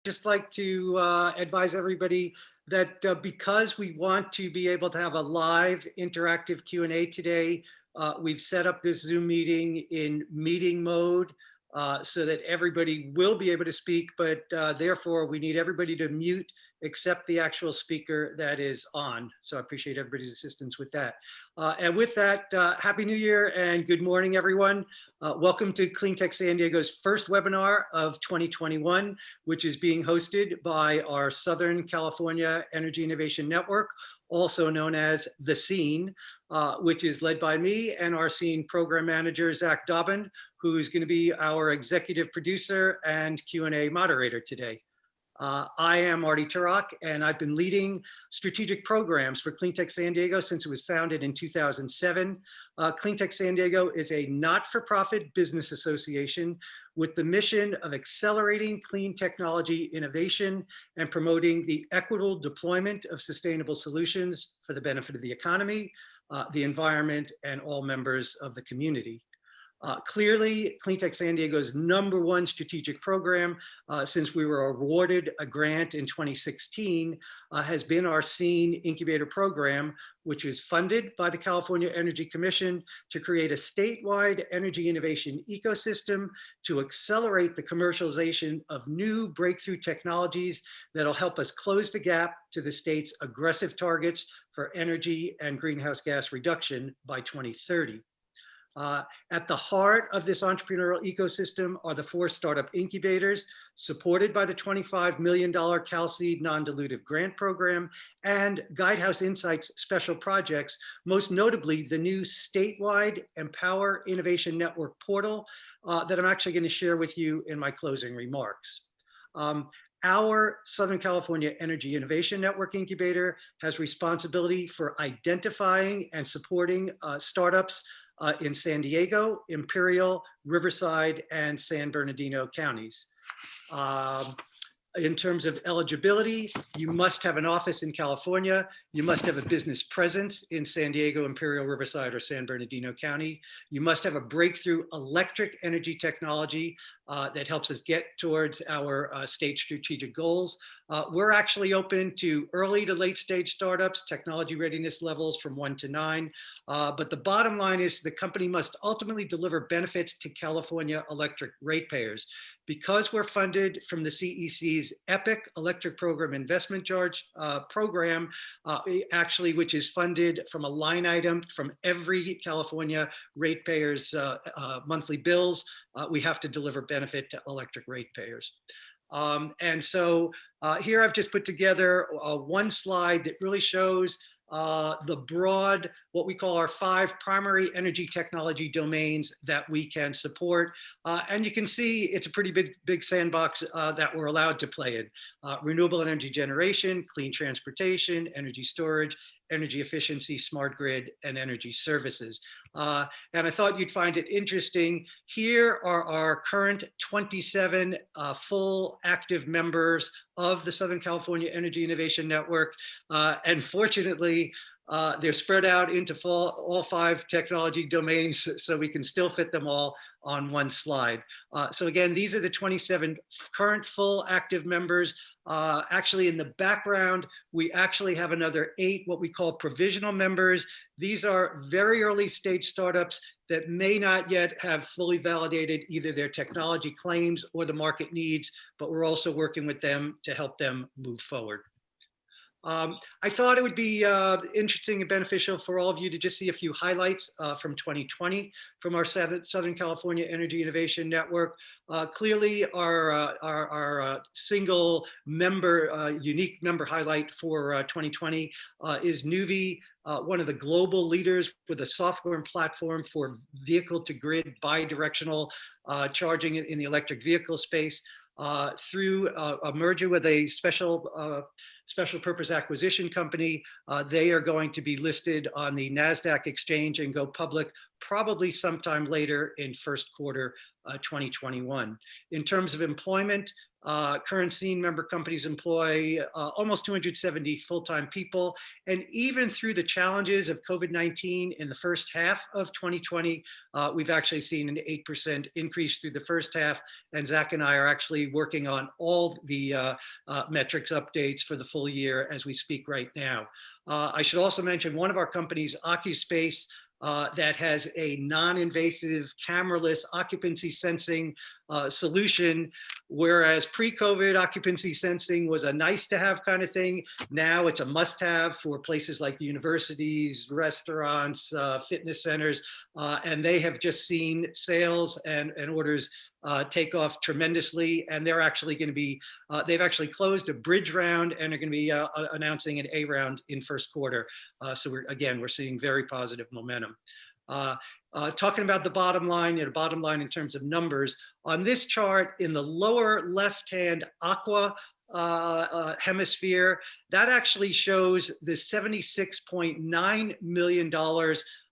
just like to advise everybody that because we want to be able to have a live interactive Q&A today, we've set up this Zoom meeting in meeting mode so that everybody will be able to speak, but therefore we need everybody to mute except the actual speaker that is on. So I appreciate everybody's assistance with that. And with that, Happy New Year and good morning, everyone. Welcome to Cleantech San Diego's first webinar of 2021, which is being hosted by our Southern California Energy Innovation Network, also known as the SCEIN, which is led by me and our SCEIN program manager, Zach Dobbin, who is going to be our executive producer and Q&A moderator today. I am Marty Turok, and I've been leading strategic programs for Cleantech San Diego since it was founded in 2007. Cleantech San Diego is a not-for-profit business association with the mission of accelerating clean technology innovation and promoting the equitable deployment of sustainable solutions for the benefit of the economy, the environment, and all members of the community. Clearly, Cleantech San Diego's #1 strategic program since we were awarded a grant in 2016 has been our SCEIN incubator program, which is funded by the California Energy Commission to create a statewide energy innovation ecosystem to accelerate the commercialization of new breakthrough technologies that'll help us close the gap to the state's aggressive targets for energy and greenhouse gas reduction by 2030. At the heart of this entrepreneurial ecosystem are the 4 startup incubators supported by the $25 million CalSeed non-dilutive grant program and Guidehouse Insights special projects, most notably the new statewide Empower Innovation Network portal that I'm actually going to share with you in my closing remarks. Our Southern California Energy Innovation Network Incubator has responsibility for identifying and supporting startups in San Diego, Imperial, Riverside, and San Bernardino counties. In terms of eligibility, you must have an office in California. You must have a business presence in San Diego, Imperial, Riverside, or San Bernardino County. You must have a breakthrough electric energy technology that helps us get towards our state strategic goals. We're actually open to early to late stage startups, technology readiness levels from 1 to 9. But the bottom line is the company must ultimately deliver benefits to California electric ratepayers. Because we're funded from the CEC's EPIC Electric Program Investment Charge program, actually, which is funded from a line item from every California ratepayer's monthly bills, we have to deliver benefit to electric ratepayers. And so here I've just put together one slide that really shows the broad, what we call our 5 primary energy technology domains that we can support. And you can see it's a pretty big sandbox that we're allowed to play in. Renewable energy generation, clean transportation, energy storage, energy efficiency, smart grid, and energy services. And I thought you'd find it interesting. Here are our current 27 full active members of the Southern California Energy Innovation Network. And fortunately, they're spread out into all 5 technology domains, so we can still fit them all on one slide. So again, these are the 27 current full active members. Actually, in the background, we actually have another 8, what we call provisional members. These are very early stage startups that may not yet have fully validated either their technology claims or the market needs, but we're also working with them to help them move forward. I thought it would be interesting and beneficial for all of you to just see a few highlights from 2020 from our Southern California Energy Innovation Network. Clearly, our single member, unique member highlight for 2020 is Nuvi, one of the global leaders with a software platform for vehicle-to-grid bidirectional charging in the electric vehicle space. Through a merger with a special purpose acquisition company. They are going to be listed on the NASDAQ exchange and go public probably sometime later in first quarter 2021. In terms of employment, current SCEIN member companies employ almost 270 full-time people. And even through the challenges of COVID-19 in the first half of 2020, we've actually seen an 8% increase through the first half. And Zach and I are actually working on all the metrics updates for the full year as we speak right now. I should also mention one of our companies, OccuSpace, that has a non-invasive cameraless occupancy sensing solution, whereas pre-COVID occupancy sensing was a nice to have kind of thing. Now it's a must have for places like universities, restaurants, fitness centers, and they have just seen sales and orders take off tremendously. And they're actually going to be, they've actually closed a bridge round and are going to be announcing an A round in first quarter. So we're seeing very positive momentum. Talking about the bottom line, bottom line in terms of numbers, on this chart in the lower left-hand aqua hemisphere, that actually shows the $76.9 million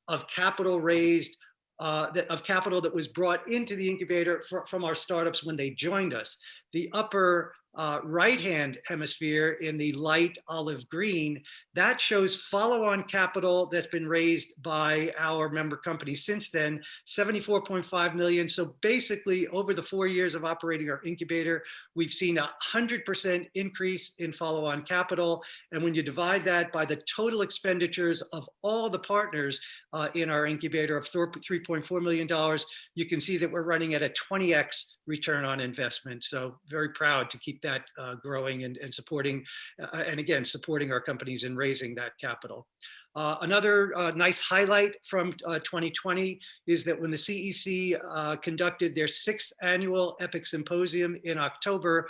of capital raised, of capital that was brought into the incubator from our startups when they joined us. The upper right-hand hemisphere in the light olive green, that shows follow-on capital that's been raised by our member companies since then, 74.5 million. So basically over the 4 years of operating our incubator, we've seen 100% increase in follow-on capital. And when you divide that by the total expenditures of all the partners in our incubator of $3.4 million, you can see that we're running at a 20x return on investment. So very proud to keep that growing and supporting, and again, supporting our companies in raising that capital. Another nice highlight from 2020 is that when the CEC conducted their 6th annual EPIC Symposium in October,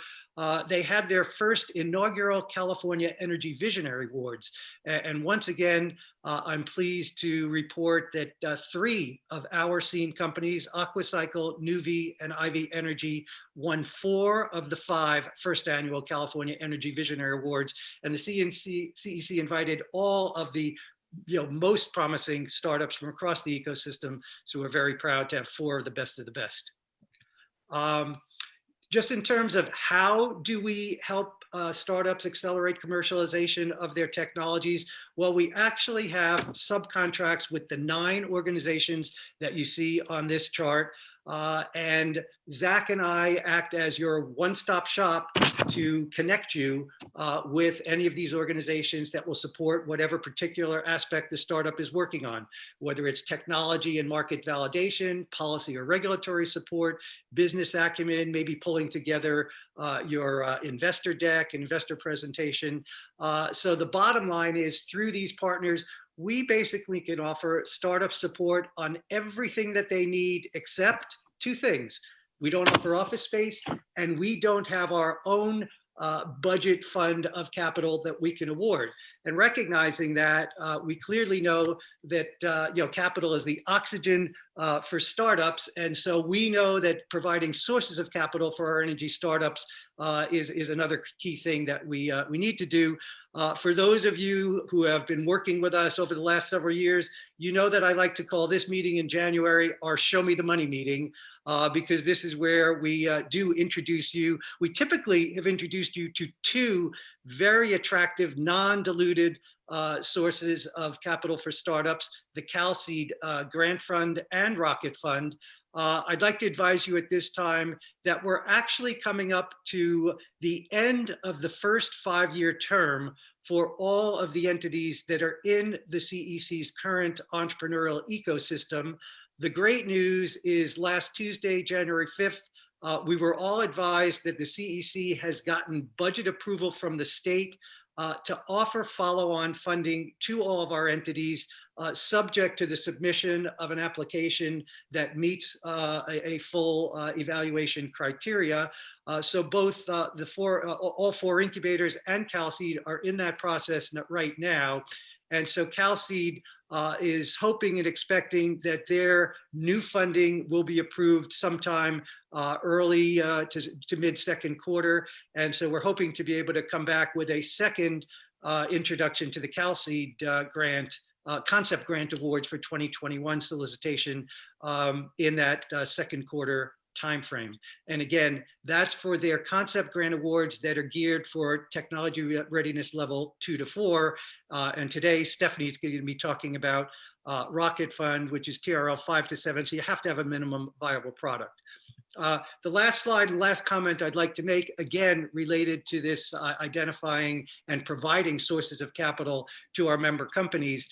they had their first inaugural California Energy Visionary Awards. And once again, I'm pleased to report that 3 of our SCEIN companies, Aquacycle, Nuvi, and IV Energy, won 4 of the 5 first annual California Energy Visionary Awards. And the CEC invited all of the most promising startups from across the ecosystem. So we're very proud to have 4 of the best of the best. Just in terms of how do we help startups accelerate commercialization of their technologies? Well, we actually have subcontracts with the 9 organizations that you see on this chart. And Zach and I act as your one-stop shop to connect you with any of these organizations that will support whatever particular aspect the startup is working on, whether it's technology and market validation, policy or regulatory support, business acumen, maybe pulling together your investor deck, investor presentation. So the bottom line is, through these partners, we basically can offer startup support on everything that they need except 2 things. We don't offer office space, and we don't have our own budget fund of capital that we can award. And recognizing that, we clearly know that capital is the oxygen for startups, and so we know that providing sources of capital for our energy startups is another key thing that we need to do. For those of you who have been working with us over the last several years, you know that I like to call this meeting in January our Show Me the Money meeting, because this is where we do introduce you. We typically have introduced you to 2 very attractive, non-diluted sources of capital for startups, the CalSeed Grant Fund and Rocket Fund. I'd like to advise you at this time that we're actually coming up to the end of the first 5-year term for all of the entities that are in the CEC's current entrepreneurial ecosystem. The great news is last Tuesday, January 5th, we were all advised that the CEC has gotten budget approval from the state to offer follow-on funding to all of our entities, subject to the submission of an application that meets a full evaluation criteria. So both all 4 incubators and CalSeed are in that process right now. And so CalSeed is hoping and expecting that their new funding will be approved sometime early to mid second quarter. And so we're hoping to be able to come back with a second introduction to the CalSeed grant, concept grant awards for 2021 solicitation in that second quarter timeframe. And again, that's for their concept grant awards that are geared for technology readiness level 2 to 4. And today, Stephanie's going to be talking about Rocket Fund, which is TRL 5 to 7. So you have to have a minimum viable product. The last slide and last comment I'd like to make, again, related to this identifying and providing sources of capital to our member companies.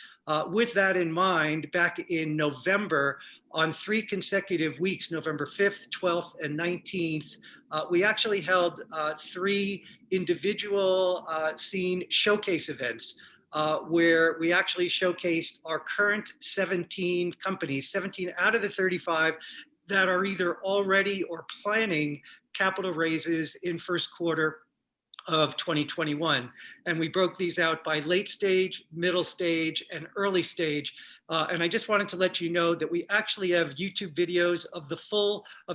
With that in mind, back in November, on 3 consecutive weeks, November 5th, 12th, and 19th, we actually held 3 individual SCEIN showcase events where we actually showcased our current 17 companies, 17 out of the 35 that are either already or planning capital raises in first quarter of 2021. And we broke these out by late stage, middle stage, and early stage. And I just wanted to let you know that we actually have YouTube videos of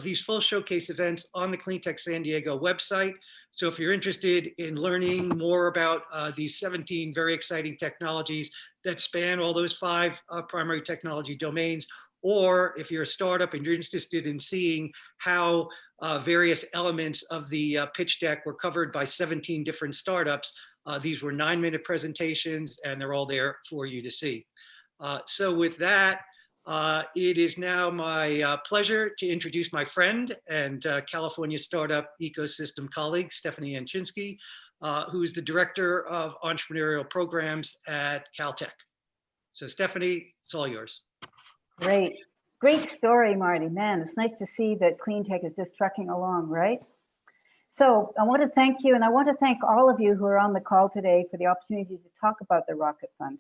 these full showcase events on the Cleantech San Diego website. So if you're interested in learning more about these 17 very exciting technologies that span all those 5 primary technology domains, or if you're a startup and you're interested in seeing how various elements of the pitch deck were covered by 17 different startups, these were 9-minute presentations and they're all there for you to see. So with that, it is now my pleasure to introduce my friend and California startup ecosystem colleague, Stephanie Yanchinski, who is the Director of Entrepreneurial Programs at Caltech. So Stephanie, it's all yours. Great. Great story, Marty. Man, it's nice to see that Cleantech is just trucking along, right? So I want to thank you, and I want to thank all of you who are on the call today for the opportunity to talk about the Rocket Fund.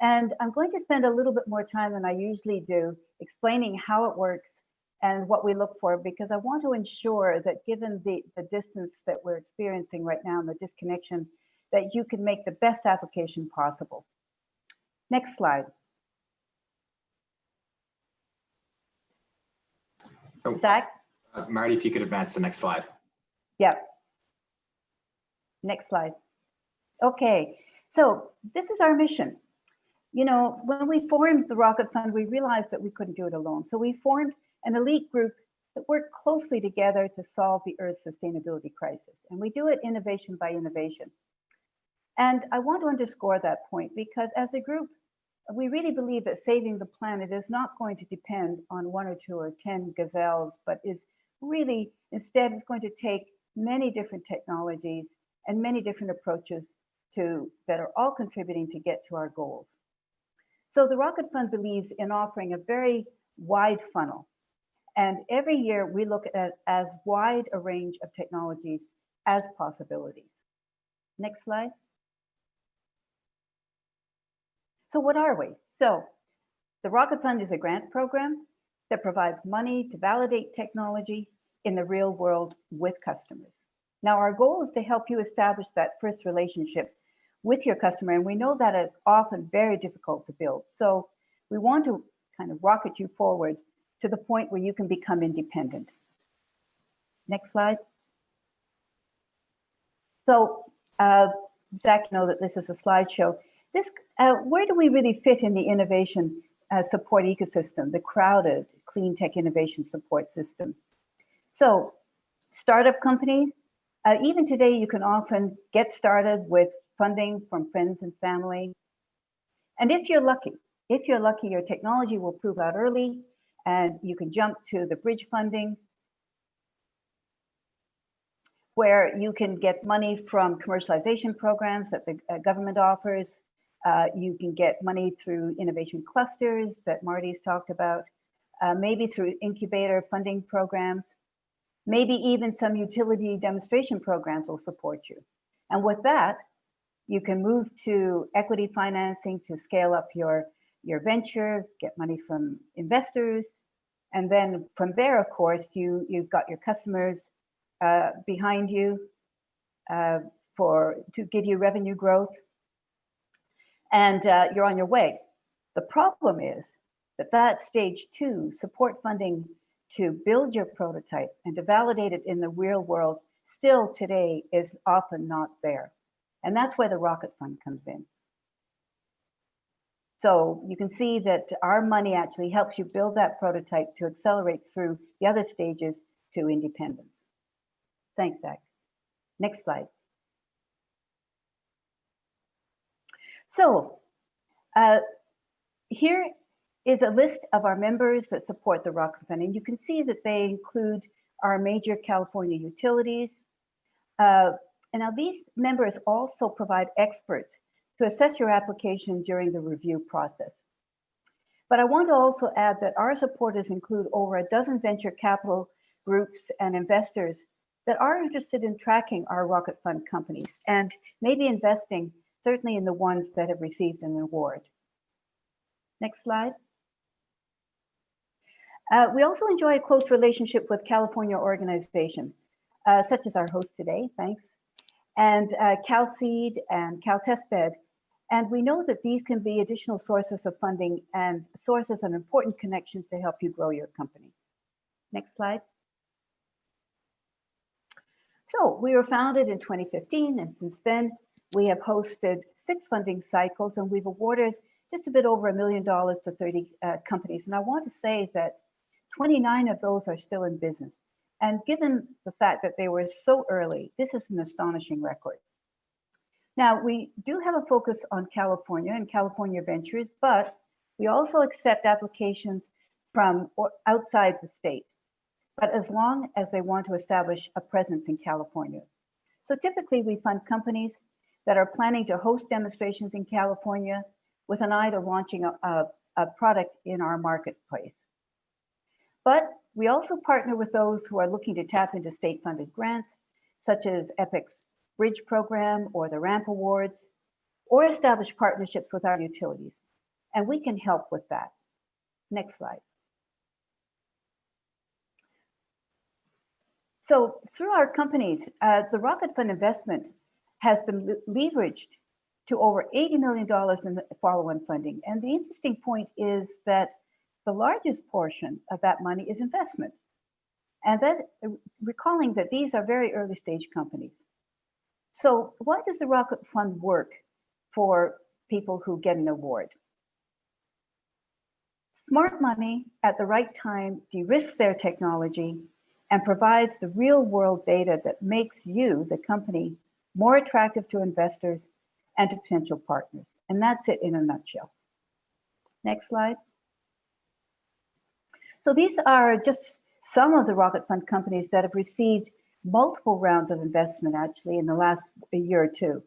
And I'm going to spend a little bit more time than I usually do explaining how it works and what we look for, because I want to ensure that given the distance that we're experiencing right now and the disconnection, that you can make the best application possible. Next slide. Oh, Zach? Marty, if you could advance the next slide. Yeah. Next slide. Okay, so this is our mission. You know, when we formed the Rocket Fund, we realized that we couldn't do it alone. So we formed an elite group that worked closely together to solve the Earth's sustainability crisis. And we do it innovation by innovation. And I want to underscore that point because as a group, we really believe that saving the planet is not going to depend on 1 or 2 or 10 gazelles, but is really, instead, it's going to take many different technologies and many different approaches that are all contributing to get to our goals. So the Rocket Fund believes in offering a very wide funnel. And every year we look at as wide a range of technologies as possibilities. Next slide. So what are we? So the Rocket Fund is a grant program that provides money to validate technology in the real world with customers. Now, our goal is to help you establish that first relationship with your customer, and we know that it's often very difficult to build. So we want to kind of rocket you forward to the point where you can become independent. Next slide. So Zach, you know that this is a slideshow. This, where do we really fit in the innovation support ecosystem, the crowded clean tech innovation support system? So startup companies, even today you can often get started with funding from friends and family. And if you're lucky, your technology will prove out early and you can jump to the bridge funding where you can get money from commercialization programs that the government offers. You can get money through innovation clusters that Marty's talked about, maybe through incubator funding programs, maybe even some utility demonstration programs will support you. And with that, you can move to equity financing to scale up your venture, get money from investors. And then from there, of course, you've got your customers behind you to give you revenue growth. and you're on your way. The problem is that stage 2, support funding to build your prototype and to validate it in the real world, still today is often not there. And that's where the Rocket Fund comes in. So you can see that our money actually helps you build that prototype to accelerate through the other stages to independence. Thanks, Zach. Next slide. So here is a list of our members that support the Rocket Fund, and you can see that they include our major California utilities. And now these members also provide experts to assess your application during the review process. But I want to also add that our supporters include over a dozen venture capital groups and investors that are interested in tracking our Rocket Fund companies and maybe investing certainly in the ones that have received an award. Next slide. We also enjoy a close relationship with California organizations, such as our host today, thanks, and CalSeed and CalTestBed. And we know that these can be additional sources of funding and sources of important connections to help you grow your company. Next slide. So we were founded in 2015, and since then we have hosted 6 funding cycles, and we've awarded just a bit over $1 million to 30 companies. And I want to say that 29 of those are still in business. And given the fact that they were so early, this is an astonishing record. Now, we do have a focus on California and California ventures, but we also accept applications from outside the state, but as long as they want to establish a presence in California. So typically we fund companies that are planning to host demonstrations in California with an eye to launching a product in our marketplace. But we also partner with those who are looking to tap into state-funded grants, such as EPIC's Bridge Program or the RAMP Awards, or establish partnerships with our utilities. And we can help with that. Next slide. So through our companies, the Rocket Fund investment has been leveraged to over $80 million in the follow-on funding. And the interesting point is that the largest portion of that money is investment. And that, recalling that these are very early stage companies. So why does the Rocket Fund work for people who get an award? Smart money at the right time de-risks their technology and provides the real world data that makes you, the company, more attractive to investors and to potential partners. And that's it in a nutshell. Next slide. So these are just some of the Rocket Fund companies that have received multiple rounds of investment actually in the last year or two.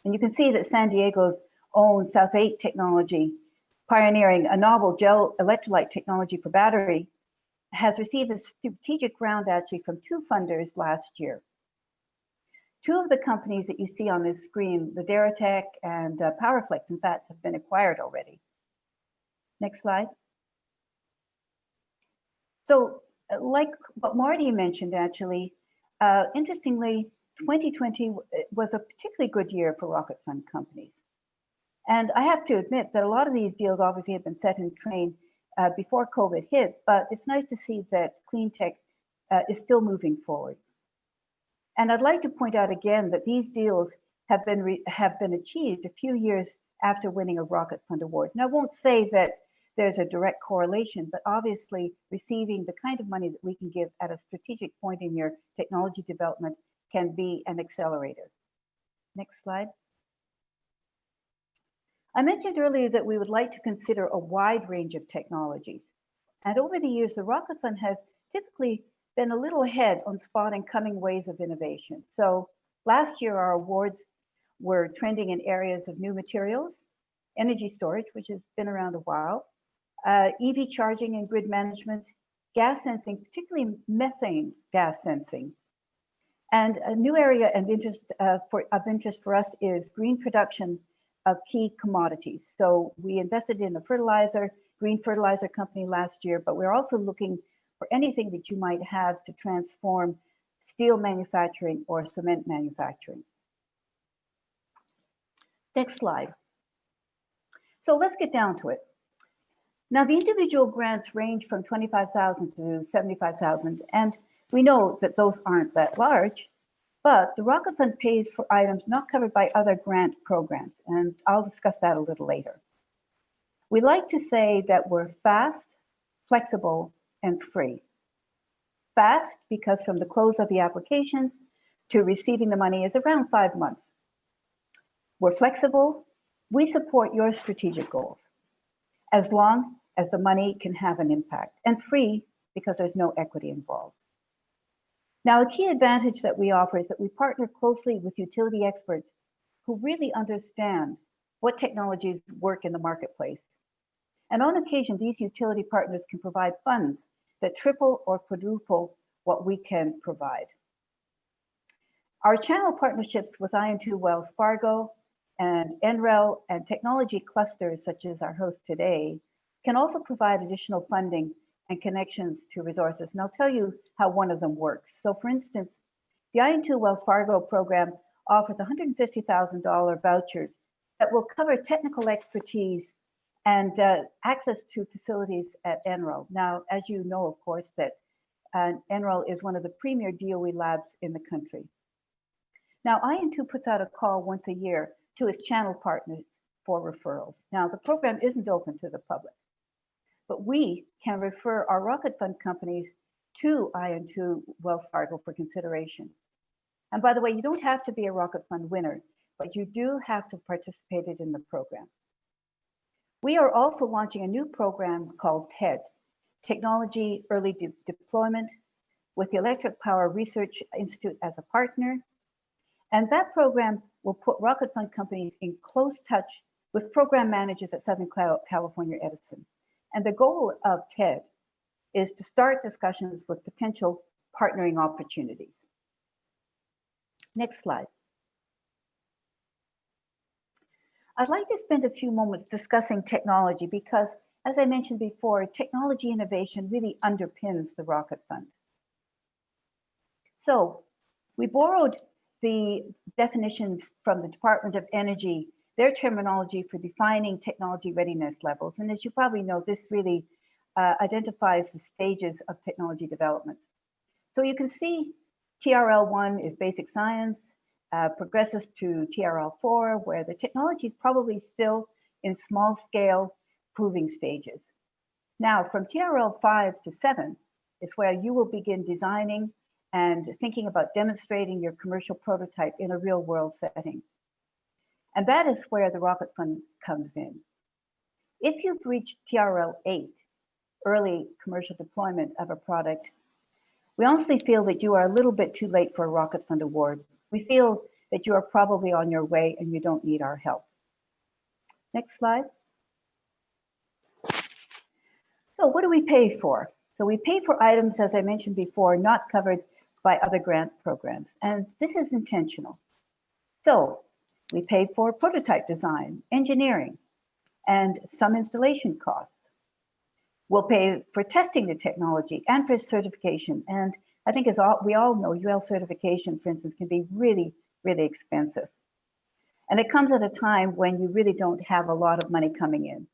And you can see that San Diego's own South 8 technology, pioneering a novel gel electrolyte technology for battery, has received a strategic round actually from 2 funders last year. 2 of the companies that you see on this screen, the Deratech and PowerFlex, in fact, have been acquired already. Next slide. So like what Marty mentioned, actually, interestingly, 2020 was a particularly good year for Rocket Fund companies. And I have to admit that a lot of these deals obviously have been set in train before COVID hit, but it's nice to see that Cleantech is still moving forward. And I'd like to point out again that these deals have been achieved a few years after winning a Rocket Fund award. And I won't say that there's a direct correlation, but obviously receiving the kind of money that we can give at a strategic point in your technology development can be an accelerator. Next slide. I mentioned earlier that we would like to consider a wide range of technologies. And over the years, the Rocket Fund has typically been a little ahead on spotting coming ways of innovation. So last year, our awards were trending in areas of new materials, energy storage, which has been around a while, EV charging and grid management, gas sensing, particularly methane gas sensing. And a new area of interest for us is green production of key commodities. So we invested in a green fertilizer company last year, but we're also looking for anything that you might have to transform steel manufacturing or cement manufacturing. Next slide. So let's get down to it. Now, the individual grants range from 25,000 to 75,000, and we know that those aren't that large, but the Rocket Fund pays for items not covered by other grant programs, and I'll discuss that a little later. We like to say that we're fast, flexible, and free. Fast, because from the close of the applications to receiving the money is around 5 months. We're flexible. We support your strategic goals, as long as the money can have an impact, and free because there's no equity involved. Now, a key advantage that we offer is that we partner closely with utility experts who really understand what technologies work in the marketplace. And on occasion, these utility partners can provide funds that triple or quadruple what we can provide. Our channel partnerships with IN2 Wells Fargo and Enroll and technology clusters such as our host today can also provide additional funding and connections to resources. And I'll tell you how one of them works. So for instance, the IN2 Wells Fargo program offers $150,000 vouchers that will cover technical expertise and access to facilities at Enroll. Now, as you know, of course, that Enroll is one of the premier DOE labs in the country. Now, IN2 puts out a call once a year to its channel partners for referrals. Now, the program isn't open to the public, but we can refer our Rocket Fund companies to IN2 Wells Fargo for consideration. And by the way, you don't have to be a Rocket Fund winner, but you do have to participate in the program. We are also launching a new program called TED, Technology Early Deployment, with the Electric Power Research Institute as a partner. And that program will put Rocket Fund companies in close touch with program managers at Southern California Edison. And the goal of TED is to start discussions with potential partnering opportunities. Next slide. I'd like to spend a few moments discussing technology because, as I mentioned before, technology innovation really underpins the Rocket Fund. So we borrowed the definitions from the Department of Energy, their terminology for defining technology readiness levels. And as you probably know, this really identifies the stages of technology development. So you can see TRL1 is basic science, progresses to TRL4, where the technology is probably still in small scale proving stages. Now, from TRL5 to 7 is where you will begin designing and thinking about demonstrating your commercial prototype in a real world setting. And that is where the Rocket Fund comes in. If you've reached TRL8, early commercial deployment of a product, we honestly feel that you are a little bit too late for a Rocket Fund award. We feel that you are probably on your way and you don't need our help. Next slide. So what do we pay for? So we pay for items, as I mentioned before, not covered by other grant programs. And this is intentional. So we pay for prototype design, engineering, and some installation costs. We'll pay for testing the technology and for certification. And I think as we all know, UL certification, for instance, can be really, really expensive. And it comes at a time when you really don't have a lot of money coming in.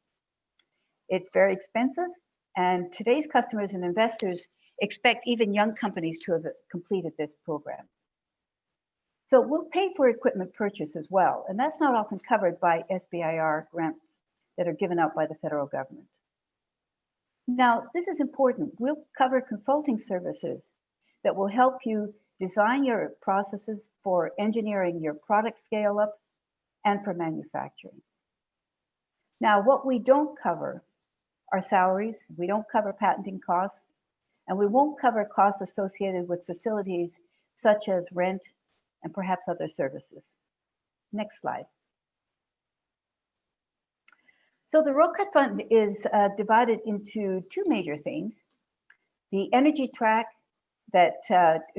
It's very expensive, and today's customers and investors expect even young companies to have completed this program. So we'll pay for equipment purchase as well, and that's not often covered by SBIR grants that are given out by the federal government. Now, this is important. We'll cover consulting services that will help you design your processes for engineering your product scale up and for manufacturing. Now, what we don't cover are salaries. We don't cover patenting costs, and we won't cover costs associated with facilities such as rent and perhaps other services. Next slide. So the Rocket Fund is divided into two major themes. The energy track that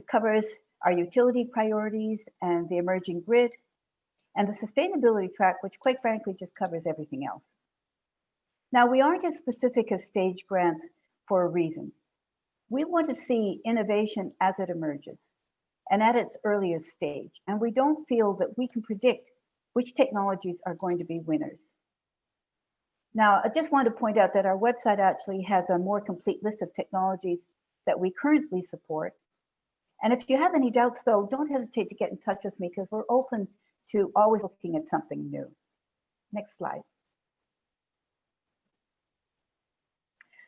covers our utility priorities and the emerging grid, and the sustainability track, which quite frankly just covers everything else. Now, we aren't as specific as stage grants for a reason. We want to see innovation as it emerges and at its earliest stage. And we don't feel that we can predict which technologies are going to be winners. Now, I just want to point out that our website actually has a more complete list of technologies that we currently support. And if you have any doubts, though, don't hesitate to get in touch with me because we're open to always looking at something new. Next slide.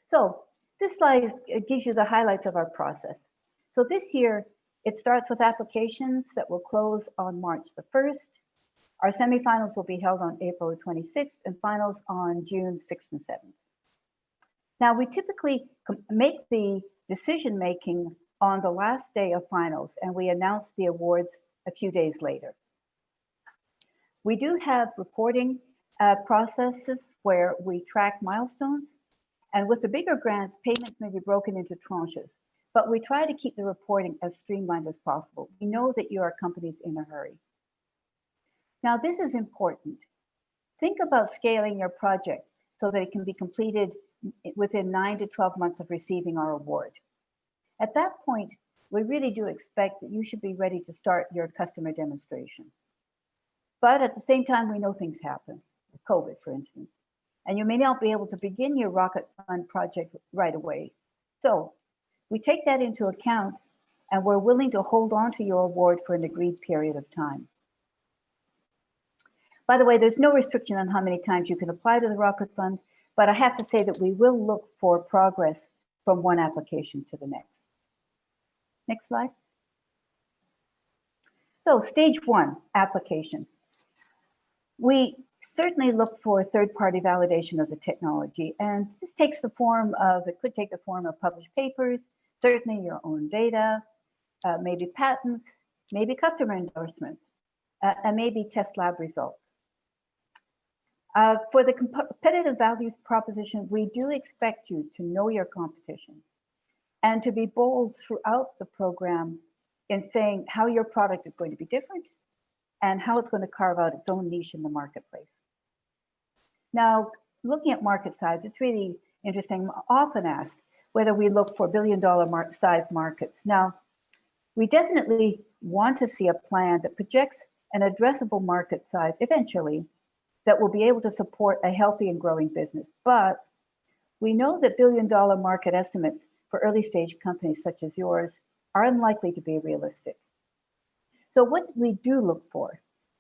So this slide gives you the highlights of our process. So this year, it starts with applications that will close on March the 1st. Our semifinals will be held on April 26th and finals on June 6th and 7th. Now, we typically make the decision-making on the last day of finals, and we announce the awards a few days later. We do have reporting processes where we track milestones, and with the bigger grants, payments may be broken into tranches, but we try to keep the reporting as streamlined as possible. We know that you are companies in a hurry. Now, this is important. Think about scaling your project so that it can be completed within 9 to 12 months of receiving our award. At that point, we really do expect that you should be ready to start your customer demonstration. But at the same time, we know things happen, COVID, for instance, and you may not be able to begin your Rocket Fund project right away. So we take that into account, and we're willing to hold on to your award for an agreed period of time. By the way, there's no restriction on how many times you can apply to the Rocket Fund, but I have to say that we will look for progress from one application to the next. Next slide. So stage 1, application. We certainly look for third-party validation of the technology, and this takes the form of, it could take the form of published papers, certainly your own data, maybe patents, maybe customer endorsements, and maybe test lab results. For the competitive value proposition, we do expect you to know your competition and to be bold throughout the program in saying how your product is going to be different and how it's going to carve out its own niche in the marketplace. Now, looking at market size, it's really interesting. I'm often asked whether we look for billion-dollar size markets. Now, we definitely want to see a plan that projects an addressable market size eventually that will be able to support a healthy and growing business. But we know that billion-dollar market estimates for early-stage companies such as yours are unlikely to be realistic. So what we do look for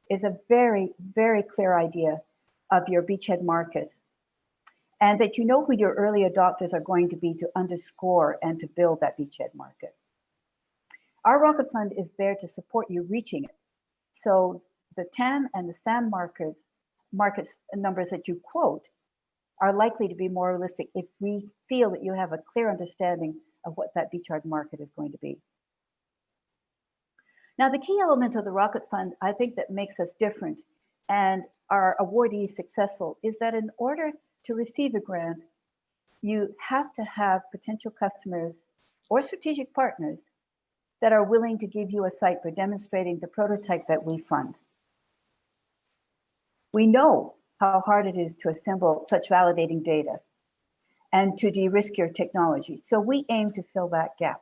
is a very, very clear idea of your beachhead market, and that you know who your early adopters are going to be to underscore and to build that beachhead market. Our Rocket Fund is there to support you reaching it. So the TAM and the SAM markets numbers that you quote are likely to be more realistic if we feel that you have a clear understanding of what that beachhead market is going to be. Now, the key element of the Rocket Fund, I think, that makes us different and our awardees successful is that in order to receive a grant, you have to have potential customers or strategic partners that are willing to give you a site for demonstrating the prototype that we fund. We know how hard it is to assemble such validating data and to de-risk your technology. So we aim to fill that gap.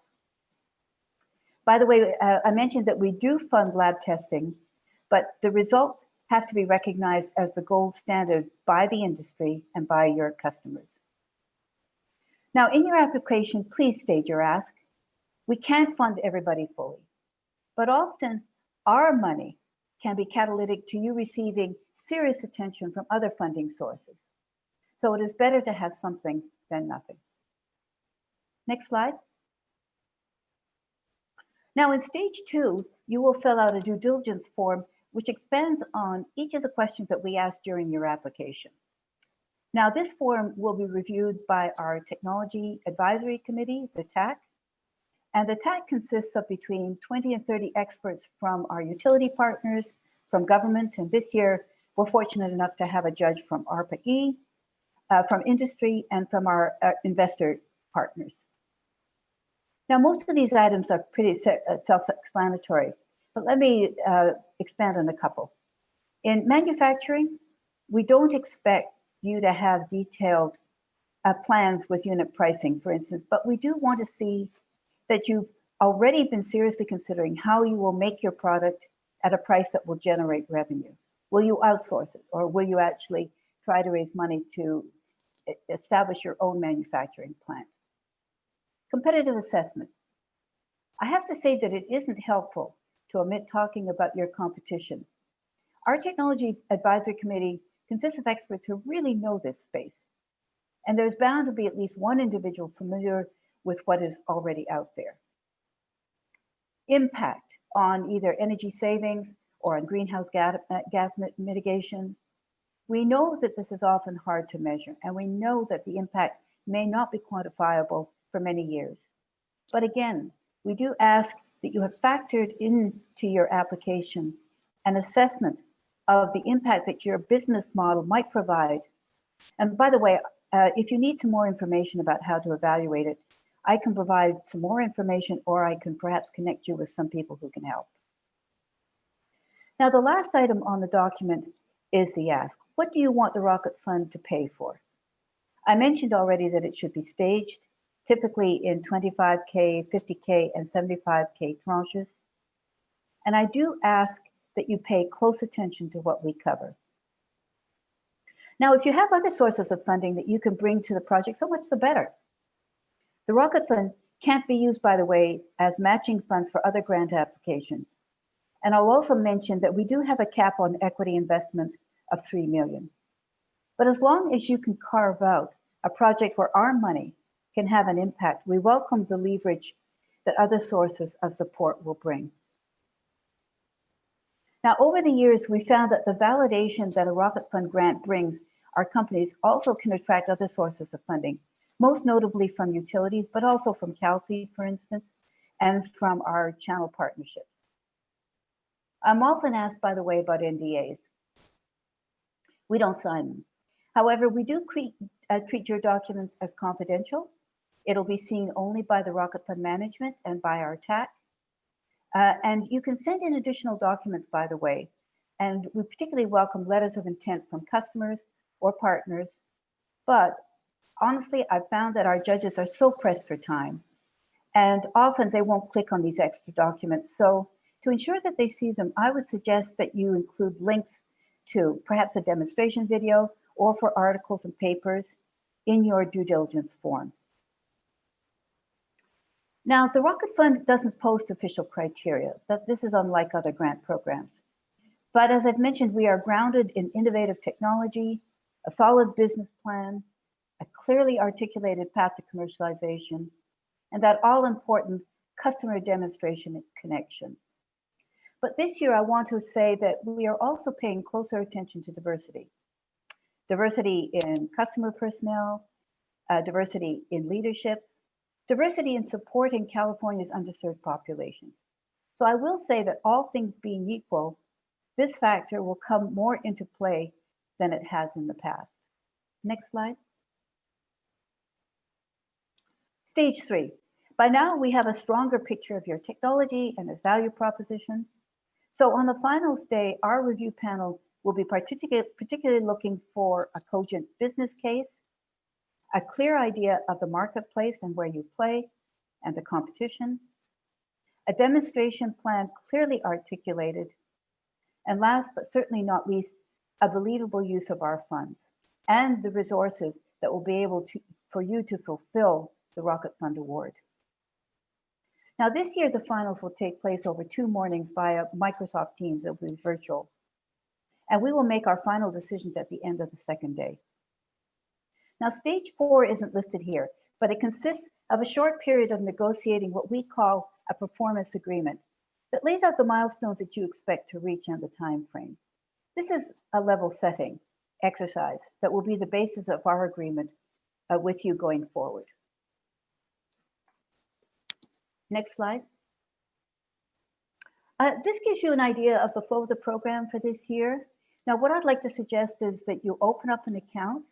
By the way, I mentioned that we do fund lab testing, but the results have to be recognized as the gold standard by the industry and by your customers. Now, in your application, please state your ask. We can't fund everybody fully, but often our money can be catalytic to you receiving serious attention from other funding sources. So it is better to have something than nothing. Next slide. Now in stage 2, you will fill out a due diligence form which expands on each of the questions that we asked during your application. Now this form will be reviewed by our Technology Advisory Committee, the TAC, and the TAC consists of between 20 and 30 experts from our utility partners, from government, and this year we're fortunate enough to have a judge from ARPA-E, from industry, and from our investor partners. Now, most of these items are pretty self-explanatory, but let me expand on a couple. In manufacturing, we don't expect you to have detailed plans with unit pricing, for instance, but we do want to see that you've already been seriously considering how you will make your product at a price that will generate revenue. Will you outsource it, or will you actually try to raise money to establish your own manufacturing plant. Competitive assessment. I have to say that it isn't helpful to omit talking about your competition. Our Technology Advisory Committee consists of experts who really know this space. And there's bound to be at least one individual familiar with what is already out there. Impact on either energy savings or on greenhouse gas mitigation. We know that this is often hard to measure, and we know that the impact may not be quantifiable for many years. But again, we do ask that you have factored into your application an assessment of the impact that your business model might provide. And by the way, if you need some more information about how to evaluate it, I can provide some more information, or I can perhaps connect you with some people who can help. Now, the last item on the document is the ask. What do you want the Rocket Fund to pay for? I mentioned already that it should be staged, typically in 25K, 50K, and 75K tranches. And I do ask that you pay close attention to what we cover. Now, if you have other sources of funding that you can bring to the project, so much the better. The Rocket Fund can't be used, by the way, as matching funds for other grant applications. And I'll also mention that we do have a cap on equity investment of $3 million. But as long as you can carve out a project where our money can have an impact, we welcome the leverage that other sources of support will bring. Now, over the years, we found that the validation that a Rocket Fund grant brings our companies also can attract other sources of funding, most notably from utilities, but also from Caltech, for instance, and from our channel partnerships. I'm often asked, by the way, about NDAs. We don't sign them. However, we do treat your documents as confidential. It'll be seen only by the Rocket Fund management and by our TAC. And you can send in additional documents, by the way, and we particularly welcome letters of intent from customers or partners. But honestly, I've found that our judges are so pressed for time, and often they won't click on these extra documents. So to ensure that they see them, I would suggest that you include links to perhaps a demonstration video or for articles and papers in your due diligence form. Now, the Rocket Fund doesn't post official criteria. This is unlike other grant programs. But as I've mentioned, we are grounded in innovative technology, a solid business plan, a clearly articulated path to commercialization, and that all-important customer demonstration and connection. But this year, I want to say that we are also paying closer attention to diversity. Diversity in customer personnel, diversity in leadership, diversity in supporting California's underserved population. So I will say that all things being equal, this factor will come more into play than it has in the past. Next slide. Stage 3. By now, we have a stronger picture of your technology and its value proposition. So on the finals day, our review panel will be particularly looking for a cogent business case, a clear idea of the marketplace and where you play and the competition, a demonstration plan clearly articulated, and last but certainly not least, a believable use of our funds and the resources that will be able for you to fulfill the Rocket Fund Award. Now this year, the finals will take place over 2 mornings via Microsoft Teams. It will be virtual. And we will make our final decisions at the end of the second day. Now, stage 4 isn't listed here, but it consists of a short period of negotiating what we call a performance agreement that lays out the milestones that you expect to reach and the time frame. This is a level setting exercise that will be the basis of our agreement with you going forward. Next slide. This gives you an idea of the flow of the program for this year. Now, what I'd like to suggest is that you open up an account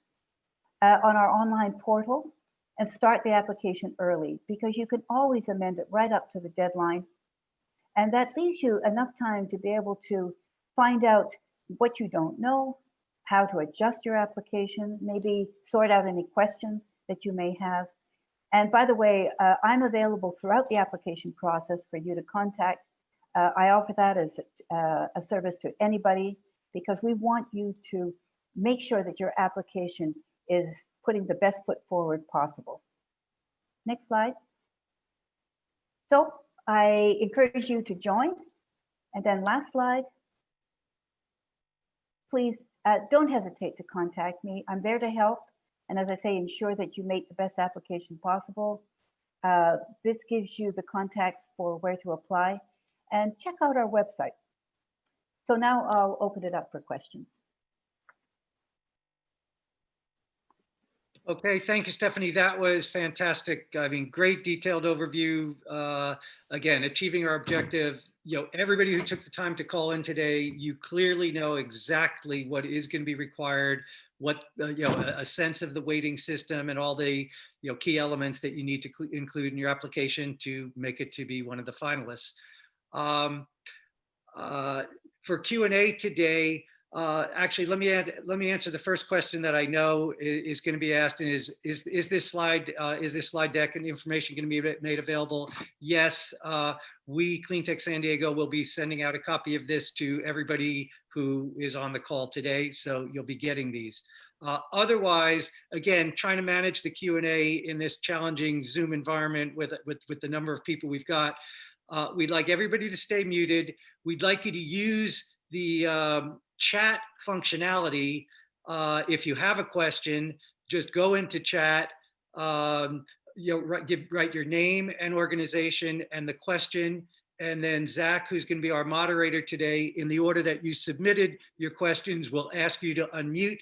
on our online portal and start the application early, because you can always amend it right up to the deadline. And that leaves you enough time to be able to find out what you don't know, how to adjust your application, maybe sort out any questions that you may have. And by the way, I'm available throughout the application process for you to contact. I offer that as a service to anybody, because we want you to make sure that your application is putting the best foot forward possible. Next slide. So I encourage you to join. And then last slide. Please don't hesitate to contact me. I'm there to help. And as I say, ensure that you make the best application possible. This gives you the contacts for where to apply, and check out our website. So now I'll open it up for questions. Okay, thank you, Stephanie. That was fantastic. I mean, great detailed overview. Again, achieving our objective. You know, everybody who took the time to call in today, you clearly know exactly what is going to be required, what, you know, a sense of the weighting system and all the, you know, key elements that you need to include in your application to make it to be one of the finalists. For Q&A today, actually, let me answer the first question that I know is going to be asked, and is this slide deck and information going to be made available? Yes, we, Cleantech San Diego, will be sending out a copy of this to everybody who is on the call today, so you'll be getting these. Otherwise, again, trying to manage the Q&A in this challenging Zoom environment with the number of people we've got, we'd like everybody to stay muted. We'd like you to use the chat functionality. If you have a question, just go into chat, you know, write your name and organization and the question, and then Zach, who's going to be our moderator today, in the order that you submitted your questions, will ask you to unmute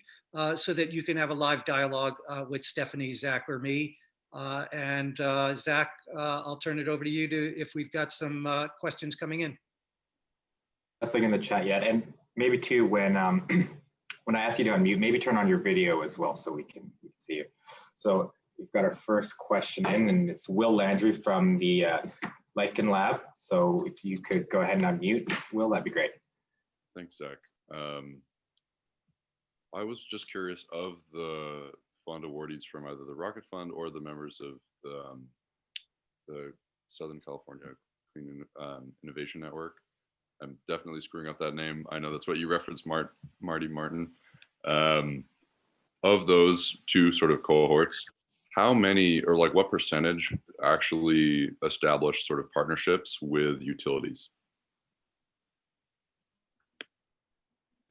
so that you can have a live dialogue with Stephanie, Zach, or me. Zach, I'll turn it over to you if we've got some questions coming in. Nothing in the chat yet, and maybe too, when when I ask you to unmute, maybe turn on your video as well so we can see you. So we've got our first question in, and it's Will Landry from the Lycan Lab. So if you could go ahead and unmute, Will, that'd be great. Thanks, Zach. I was just curious, of the fund awardees from either the Rocket Fund or the members of the Southern California Clean Innovation Network. I'm definitely screwing up that name. I know that's what you referenced, Marty Martin. Of those two sort of cohorts, how many, or like what percentage actually established sort of partnerships with utilities?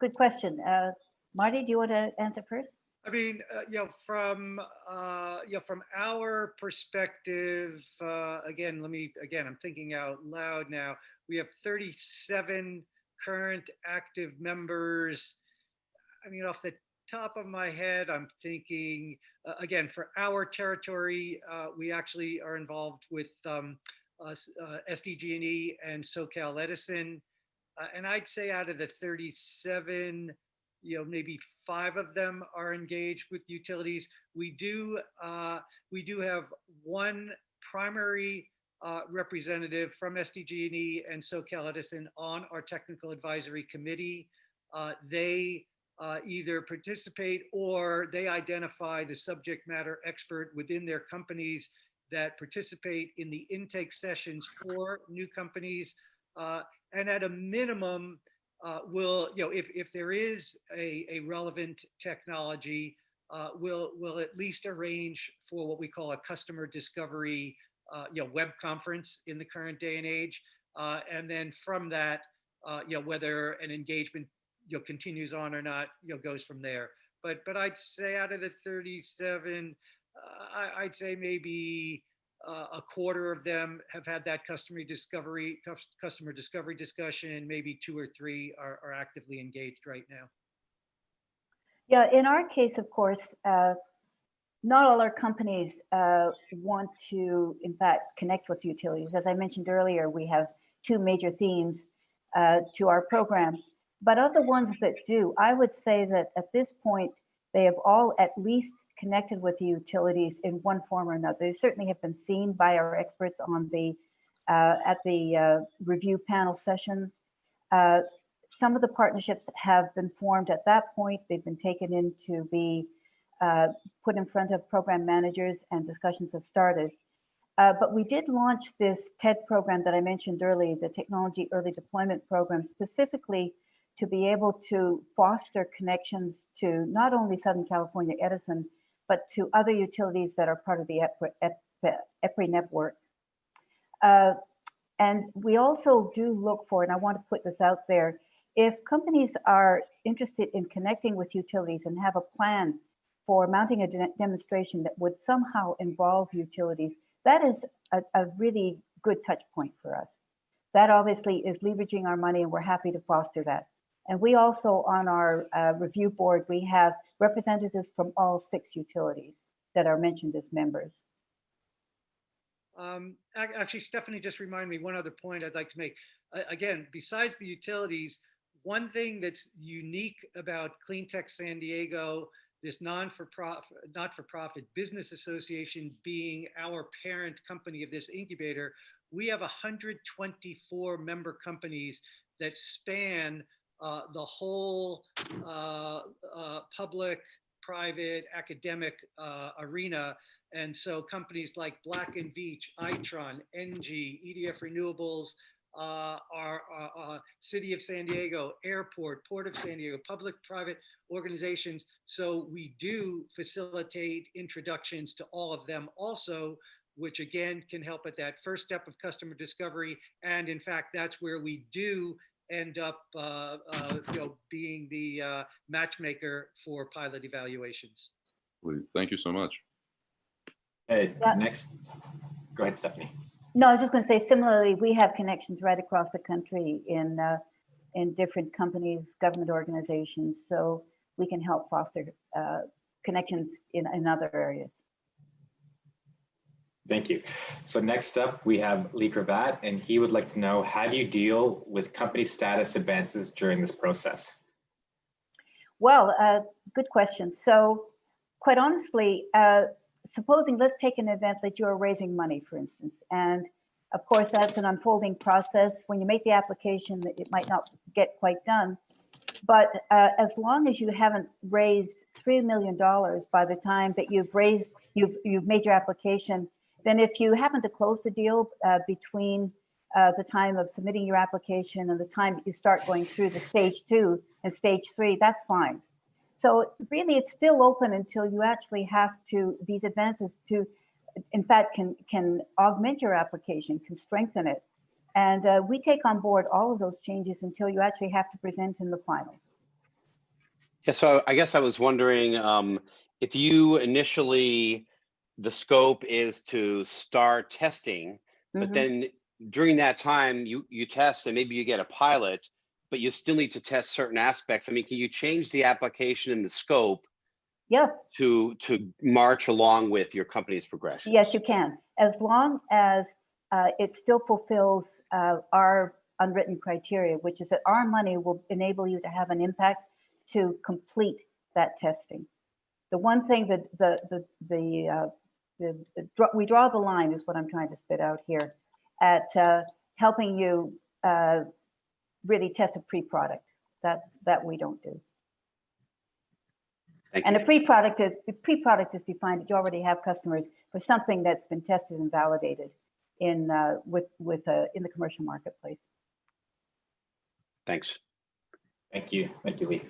Good question. Marty, do you want to answer first? I mean, you know, from our perspective, again, I'm thinking out loud now. We have 37 current active members. I mean, off the top of my head, I'm thinking, again, for our territory, we actually are involved with SDG&E and SoCal Edison. And I'd say out of the 37, you know, maybe 5 of them are engaged with utilities. We do have one primary representative from SDG&E and SoCal Edison on our technical advisory committee. They either participate or they identify the subject matter expert within their companies that participate in the intake sessions for new companies. And at a minimum, will, you know, if there is a relevant technology, we'll at least arrange for what we call a customer discovery, you know, web conference in the current day and age. And then from that, you know, whether an engagement, you know, continues on or not, you know, goes from there. But I'd say out of the 37, I'd say maybe a quarter of them have had that customer discovery discussion. Maybe 2 or 3 are actively engaged right now. Yeah, in our case, of course, not all our companies want to, in fact, connect with utilities. As I mentioned earlier, we have 2 major themes to our program. But of the ones that do, I would say that at this point, they have all at least connected with the utilities in one form or another. They certainly have been seen by our experts on the at the review panel sessions. Some of the partnerships have been formed at that point. They've been taken in to be put in front of program managers, and discussions have started. But we did launch this TED program that I mentioned earlier, the Technology Early Deployment Program, specifically to be able to foster connections to not only Southern California Edison, but to other utilities that are part of the EPRI network. And we also do look for, and I want to put this out there, if companies are interested in connecting with utilities and have a plan for mounting a demonstration that would somehow involve utilities, that is a really good touch point for us. That obviously is leveraging our money, and we're happy to foster that. And we also, on our review board, we have representatives from all 6 utilities that are mentioned as members. Actually, Stephanie just reminded me one other point I'd like to make. Again, besides the utilities, one thing that's unique about Cleantech San Diego, this not-for-profit business association being our parent company of this incubator, we have 124 member companies that span the whole public, private, academic arena. And so companies like Black & Veatch, Itron, NG, EDF Renewables, our City of San Diego, Airport, Port of San Diego, public-private organizations. So we do facilitate introductions to all of them also, which again can help at that first step of customer discovery. And in fact, that's where we do end up being the matchmaker for pilot evaluations. Thank you so much. Hey, Yeah. Next, go ahead, Stephanie. No, I was just going to say, similarly, we have connections right across the country in different companies, government organizations, so we can help foster connections in other areas. Thank you. So next up, we have Lee Krabat, and he would like to know, how do you deal with company status advances during this process? Well, good question. So quite honestly, supposing, let's take an event that you're raising money, for instance, and of course that's an unfolding process. When you make the application, it might not get quite done, but as long as you haven't raised $3 million by the time that you've made your application, then if you happen to close the deal between the time of submitting your application and the time that you start going through the stage 2 and stage 3, that's fine. So really, it's still open until you actually have to, these advances to, in fact, can augment your application, can strengthen it. And we take on board all of those changes until you actually have to present in the final. Yeah, so I guess I was wondering if you initially, the scope is to start testing, but then during that time you test and maybe you get a pilot, but you still need to test certain aspects. I mean, can you change the application and the scope to march along with your company's progression? Yes, you can, as long as it still fulfills our unwritten criteria, which is that our money will enable you to have an impact to complete that testing. The one thing that we draw the line is what I'm trying to spit out here at helping you really test a pre-product. That we don't do. And a pre-product is defined that you already have customers for something that's been tested and validated in the commercial marketplace. Thanks. Thank you, Lee.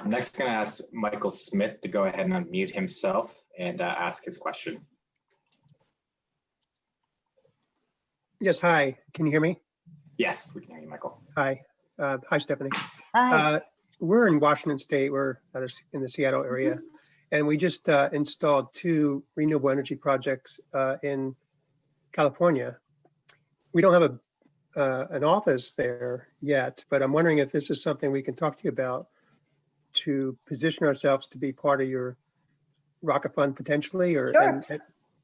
Next, I'm going to ask Michael Smith to go ahead and unmute himself and ask his question. Yes, hi. Can you hear me? Yes, we can hear you, Michael. Hi. Hi, Stephanie. Hi. We're in Washington State. We're in the Seattle area, and we just installed 2 renewable energy projects in California. We don't have an office there yet, but I'm wondering if this is something we can talk to you about to position ourselves to be part of your Rocket Fund potentially, or Sure.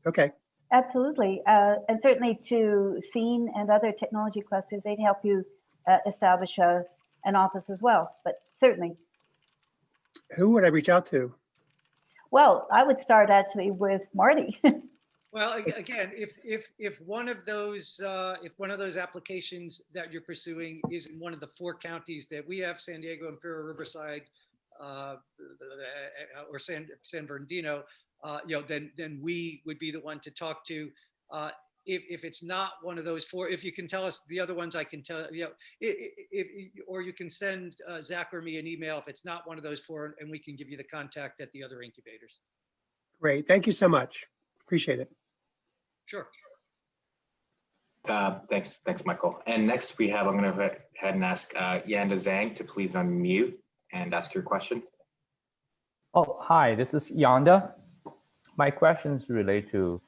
Okay. Absolutely, and certainly to SCEIN and other technology clusters, they'd help you establish an office as well, but certainly. Who would I reach out to? Well, I would start actually with Marty. Well, again, if one of those applications that you're pursuing is in one of the 4 counties that we have, San Diego, Imperial, Riverside, or San Bernardino, then we would be the one to talk to. If it's not one of those 4, if you can tell us the other ones, I can tell or you can send Zach or me an email if it's not one of those 4, and we can give you the contact at the other incubators. Great. Thank you so much. Appreciate it. Sure. Thanks, Michael. And next we have, I'm going to go ahead and ask Yanda Zhang to please unmute and ask your question. Oh, hi, this is Yanda. My questions relate to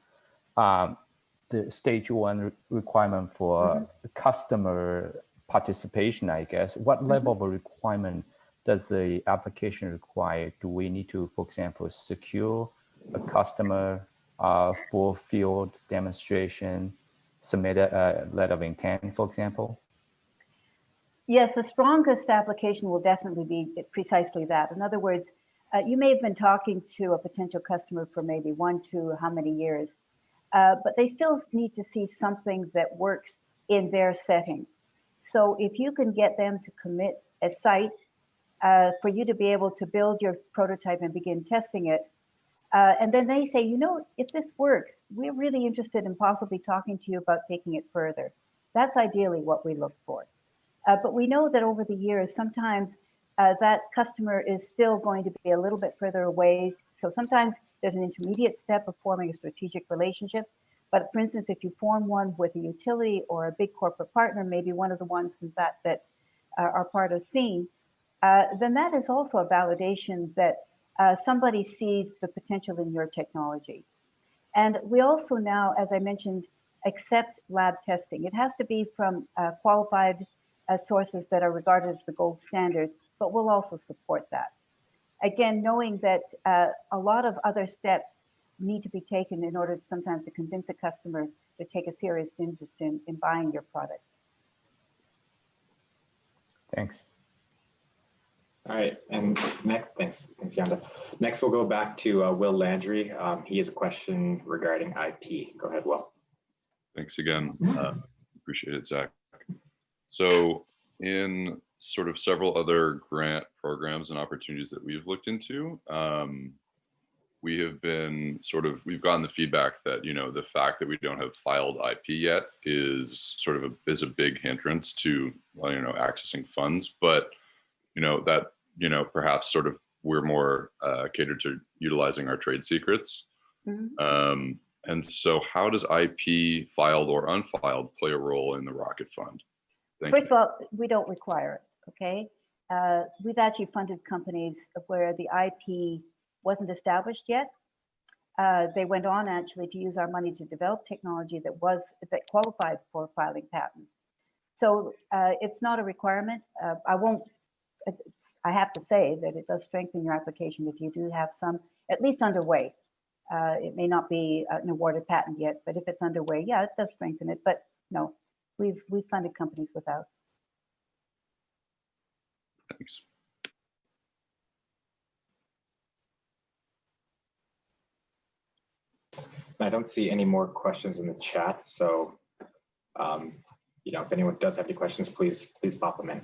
the stage 1 requirement for customer participation, I guess. What level of requirement does the application require? Do we need to, for example, secure a customer for field demonstration, submit a letter of intent, for example? Yes, the strongest application will definitely be precisely that. In other words, you may have been talking to a potential customer for maybe 1 to how many years, but they still need to see something that works in their setting. So if you can get them to commit a site for you to be able to build your prototype and begin testing it, and then they say, you know, if this works, we're really interested in possibly talking to you about taking it further. That's ideally what we look for. But we know that over the years, sometimes that customer is still going to be a little bit further away. So sometimes there's an intermediate step of forming a strategic relationship. But for instance, if you form one with a utility or a big corporate partner, maybe one of the ones that are part of SCEIN, then that is also a validation that somebody sees the potential in your technology. And we also now, as I mentioned, accept lab testing. It has to be from qualified sources that are regarded as the gold standard, but we'll also support that. Again, knowing that a lot of other steps need to be taken in order sometimes to convince a customer to take a serious interest in buying your product. Thanks. All right, and next, thanks Yanda. Next, we'll go back to Will Landry. He has a question regarding IP. Go ahead, Will. Thanks again. Appreciate it, Zach. So in sort of several other grant programs and opportunities that we've looked into, we have been we've gotten the feedback that, you know, the fact that we don't have filed IP yet is sort of a big hindrance to, you know, accessing funds. But, you know, that, you know, perhaps sort of we're more catered to utilizing our trade secrets. And so how does IP, filed or unfiled, play a role in the Rocket Fund? First of all, we don't require it, okay? We've actually funded companies where the IP wasn't established yet. They went on actually to use our money to develop technology that qualified for filing patents. So it's not a requirement. I have to say that it does strengthen your application if you do have some, at least underway. It may not be an awarded patent yet, but if it's underway, yeah, it does strengthen it. But no, we've funded companies without. Thanks. I don't see any more questions in the chat, so you know, if anyone does have any questions, please pop them in.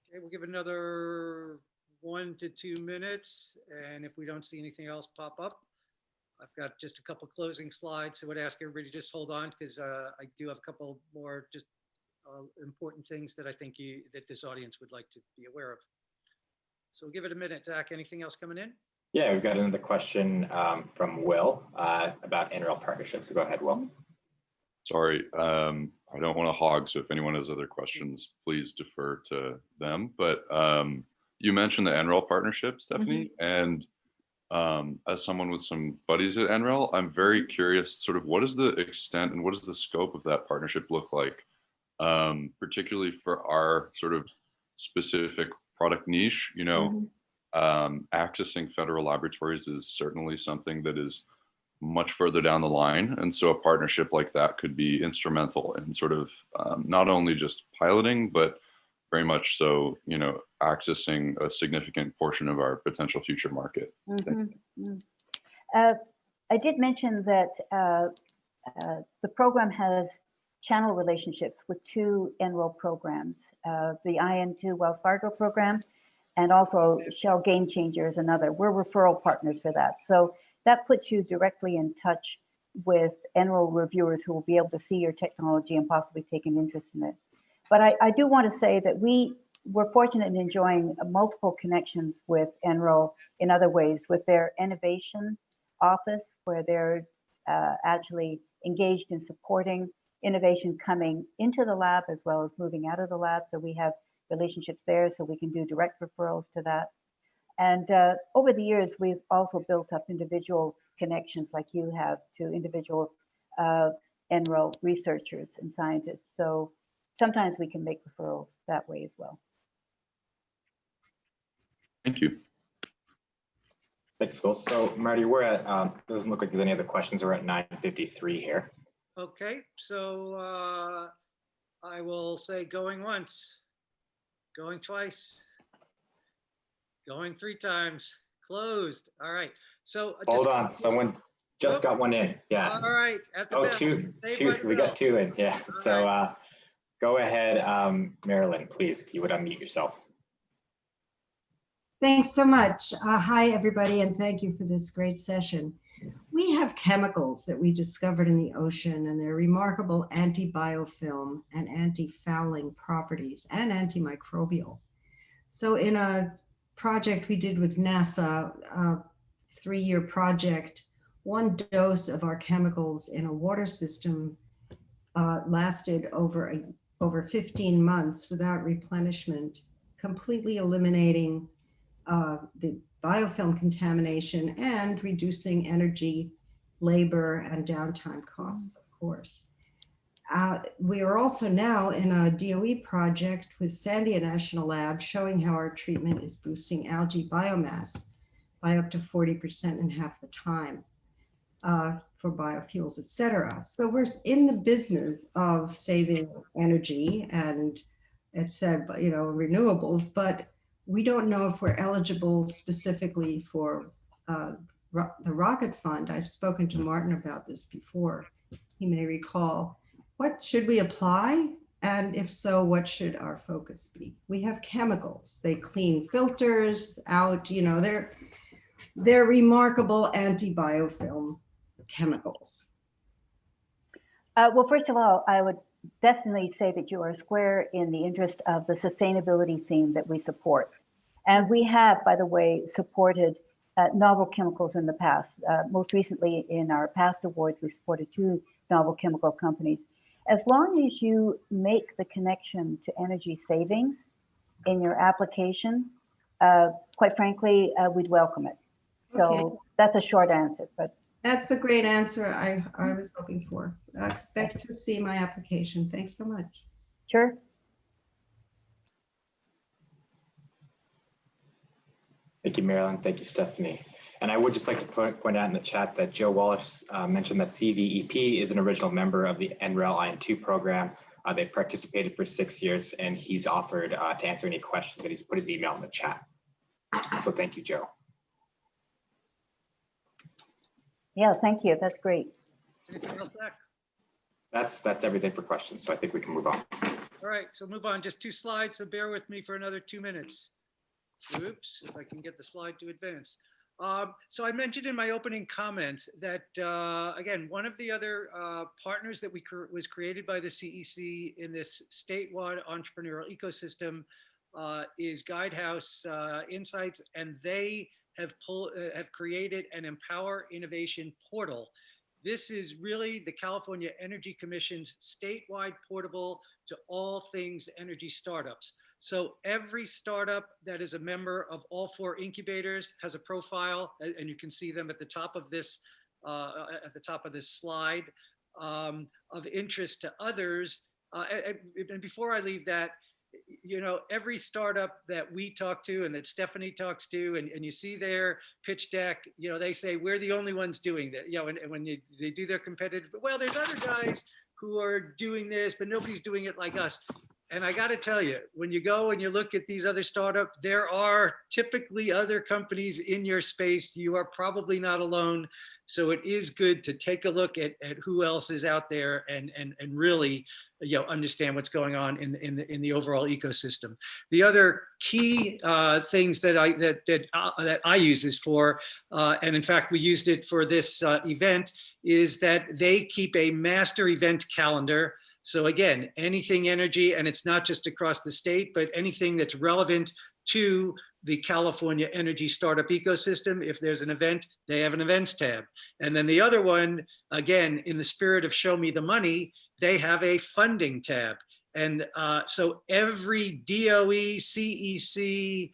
Okay, we'll give another 1 to 2 minutes, and if we don't see anything else pop up, I've got just a couple closing slides. So I would ask everybody to just hold on, because I do have a couple more just important things that I think that this audience would like to be aware of. So we'll give it a minute. Zach, anything else coming in? Yeah, we've got another question from Will about Enroll Partnership. So go ahead, Will. Sorry, I don't want to hog, so if anyone has other questions, please defer to them. But you mentioned the Enroll Partnership, Stephanie, and as someone with some buddies at Enroll, I'm very curious, sort of what is the extent and what does the scope of that partnership look like, particularly for our sort of specific product niche. You know, accessing federal laboratories is certainly something that is much further down the line. And so a partnership like that could be instrumental in sort of not only just piloting, but very much so, you know, accessing a significant portion of our potential future market. I did mention that the program has channel relationships with 2 Enroll programs, the IN2 Wells Fargo program, and also Shell Game Changer is another. We're referral partners for that. So that puts you directly in touch with Enroll reviewers who will be able to see your technology and possibly take an interest in it. But I do want to say that we we're fortunate in enjoying multiple connections with Enroll in other ways, with their innovation office, where they're actually engaged in supporting innovation coming into the lab as well as moving out of the lab. So we have relationships there, so we can do direct referrals to that. And over the years, we've also built up individual connections like you have to individual Enroll researchers and scientists. So sometimes we can make referrals that way as well. Thank you. Thanks, Phil. So Marty, we're at, doesn't look like there's any other questions. We're at 9:53 here. Okay, so I will say going once, going twice, going 3 times, closed. All right. So Hold on, someone just got one in. Yeah. All right. At the Oh, bell. two. Saved by the We bell. got 2 in. Yeah. All So right. go ahead, Marilyn, please, if you would unmute yourself. Thanks so much. Hi, everybody, and thank you for this great session. We have chemicals that we discovered in the ocean, and their remarkable anti-biofilm and anti-fouling properties and antimicrobial. So in a project we did with NASA, a 3-year project, 1 dose of our chemicals in a water system lasted over 15 months without replenishment, completely eliminating the biofilm contamination and reducing energy, labor, and downtime costs, of course. We are also now in a DOE project with San Diego National Lab showing how our treatment is boosting algae biomass by up to 40% in half the time for biofuels, et cetera. So we're in the business of saving energy and renewables, but we don't know if we're eligible specifically for the Rocket Fund. I've spoken to Martin about this before, he may recall. What should we apply? And if so, what should our focus be? We have chemicals. They clean filters out, they're remarkable anti-biofilm chemicals. Well, first of all, I would definitely say that you are square in the interest of the sustainability theme that we support. And we have, by the way, supported novel chemicals in the past. Most recently in our past awards, we supported 2 novel chemical companies. As long as you make the connection to energy savings in your application, quite frankly, we'd welcome it. So Okay. That's a short answer, but That's a great answer I was hoping for. I expect to see my application. Thanks so much. sure. Thank you, Marilyn. Thank you, Stephanie. And I would just like to point out in the chat that Joe Wallace mentioned that CVEP is an original member of the Enroll IN2 program. They participated for 6 years, and he's offered to answer any questions, and he's put his email in the chat. So thank you, Joe. Yeah, thank you. That's great. Anything else, Zach? That's everything for questions. So I think we can move on. All right, so move on. Just 2 slides, so bear with me for another 2 minutes. Oops, if I can get the slide to advance. So I mentioned in my opening comments that, again, one of the other partners that was created by the CEC in this statewide entrepreneurial ecosystem is Guidehouse Insights, and they have created an Empower Innovation portal. This is really the California Energy Commission's statewide portal to all things energy startups. So every startup that is a member of all 4 incubators has a profile, and you can see them at the top of this slide, of interest to others. And before I leave that, every startup that we talk to and that Stephanie talks to, and you see their pitch deck, they say we're the only ones doing that. And when they do their competitive, well, there's other guys who are doing this, but nobody's doing it like us. And I got to tell you, when you go and you look at these other startups, there are typically other companies in your space. You are probably not alone. So it is good to take a look at who else is out there and really understand what's going on in the overall ecosystem. The other key things that I use this for, and in fact we used it for this event, is that they keep a master event calendar. So again, anything energy, and it's not just across the state, but anything that's relevant to the California energy startup ecosystem. If there's an event, they have an events tab. And then the other one, again, in the spirit of show me the money, they have a funding tab. And so every DOE, CEC,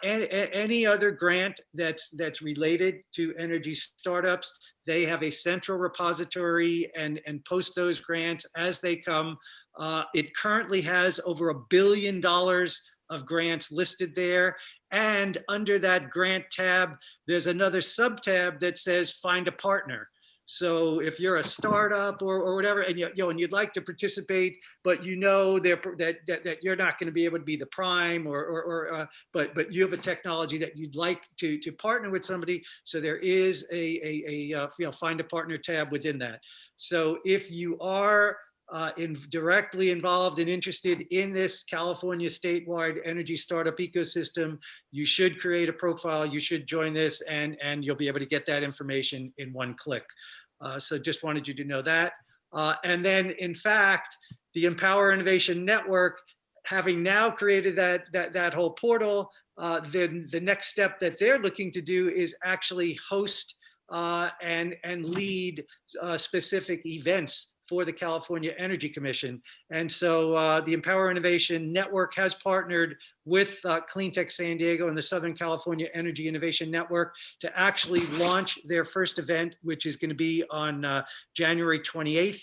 any other grant that's related to energy startups, they have a central repository and post those grants as they come. It currently has over $1 billion of grants listed there. And under that grant tab, there's another sub tab that says find a partner. So if you're a startup or whatever, and and you'd like to participate, but you know that you're not going to be able to be the prime, but you have a technology that you'd like to partner with somebody. So there is a find a partner tab within that. So if you are directly involved and interested in this California statewide energy startup ecosystem, you should create a profile, you should join this, and you'll be able to get that information in one click. So just wanted you to know that. And then in fact, the Empower Innovation Network, having now created that whole portal, then the next step that they're looking to do is actually host and lead specific events for the California Energy Commission. And so the Empower Innovation Network has partnered with Cleantech San Diego and the Southern California Energy Innovation Network to actually launch their first event, which is going to be on January 28th.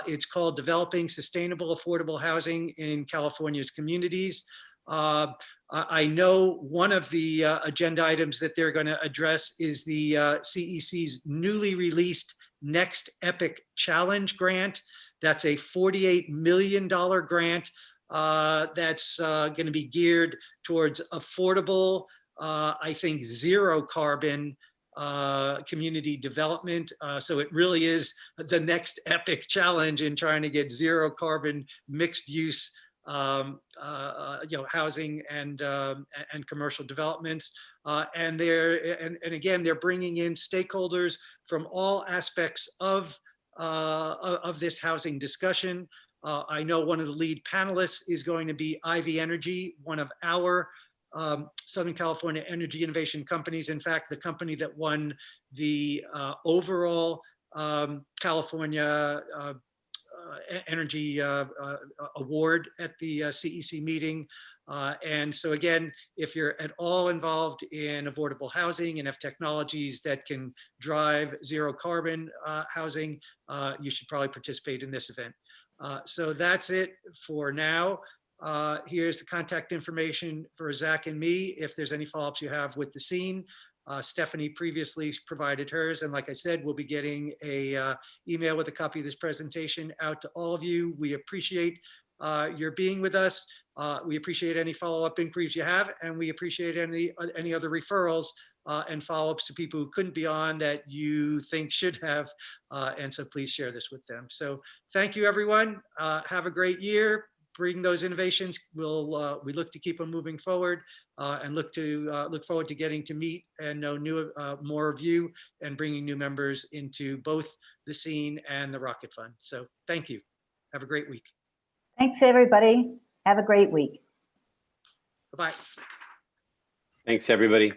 It's called Developing Sustainable Affordable Housing in California's Communities. I know one of the agenda items that they're going to address is the CEC's newly released Next Epic Challenge grant. That's a $48 million grant that's going to be geared towards affordable, I think, zero carbon community development. So it really is the next epic challenge in trying to get zero carbon mixed use housing and commercial developments. And again, they're bringing in stakeholders from all aspects of this housing discussion. I know one of the lead panelists is going to be Ivy Energy, one of our Southern California energy innovation companies. In fact, the company that won the overall California energy award at the CEC meeting. And so again, if you're at all involved in affordable housing and have technologies that can drive zero carbon housing, you should probably participate in this event. So that's it for now. Here's the contact information for Zach and me if there's any follow-ups you have with the SCEIN. Stephanie previously provided hers, and like I said, we'll be getting a email with a copy of this presentation out to all of you. We appreciate your being with us. We appreciate any follow-up inquiries you have, and we appreciate any other referrals and follow-ups to people who couldn't be on that you think should have, and so please share this with them. So thank you, everyone. Have a great year. Bring those innovations. We look to keep them moving forward, and look forward to getting to meet and know more of you and bringing new members into both the SCEIN and the Rocket Fund. So thank you. Have a great week. Thanks, everybody. Have a great week. Bye-bye. Thanks, everybody.